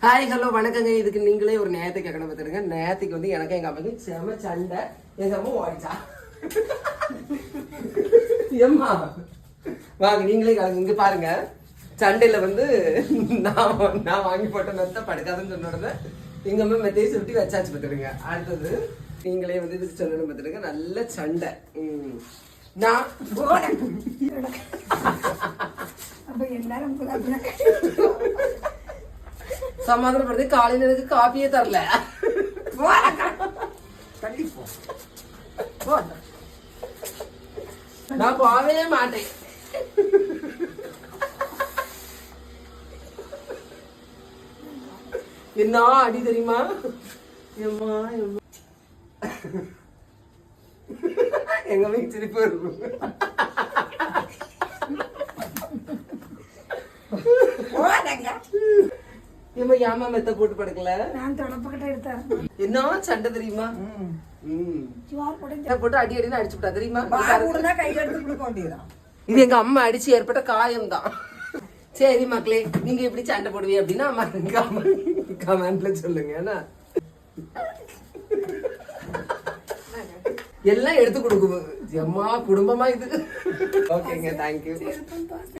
Hi hello வணக்கங்க. இதுக்கு நீங்களே ஒரு நேரத்துக்கு கேட்கணும் பார்த்துருங்க. நேரத்துக்கு வந்து எனக்கு எங்க அம்மாக்கு செம சண்டை. எங்க அம்மா ஓடிச்சா ஏம்மா வாங்க நீங்களே கலங்க. இங்க பாருங்க, சண்டையில வந்து நான் வாங்கி போட்ட மெத்த படுக்காதுன்னு சொன்னோட எங்க அம்மா மெத்தையை சுட்டி வச்சாச்சு பார்த்துருங்க. அடுத்தது நீங்களே வந்து இதுக்கு சொல்லணும் பார்த்துருங்க. நல்ல சண்டை. நான் சமாதானப்படுத்தி காலையில எனக்கு காப்பியே தரல. நான் போவே மாட்டேன். என்ன அடி தெரியுமா? எங்க வீட்டு சிரிப்பு இருக்கும். ஏமா மெத்த போட்டு படுக்கல. நான் தொடப்பக்கிட்ட எடுத்தேன். என்ன சண்டை தெரியுமா? போட்டு அடி அடினு அடிச்சு விட்டா தெரியுமா? இது எங்க அம்மா அடிச்சு ஏற்பட்ட காயம் தான். சரி மக்களே, நீங்க எப்படி சண்டை போடுவீங்க அப்படின்னா கமெண்ட்ல சொல்லுங்க. ஏன்னா எல்லாம் எடுத்து கொடுக்கும். அம்மா குடும்பமா இது. ஓகேங்க, தேங்க்யூ.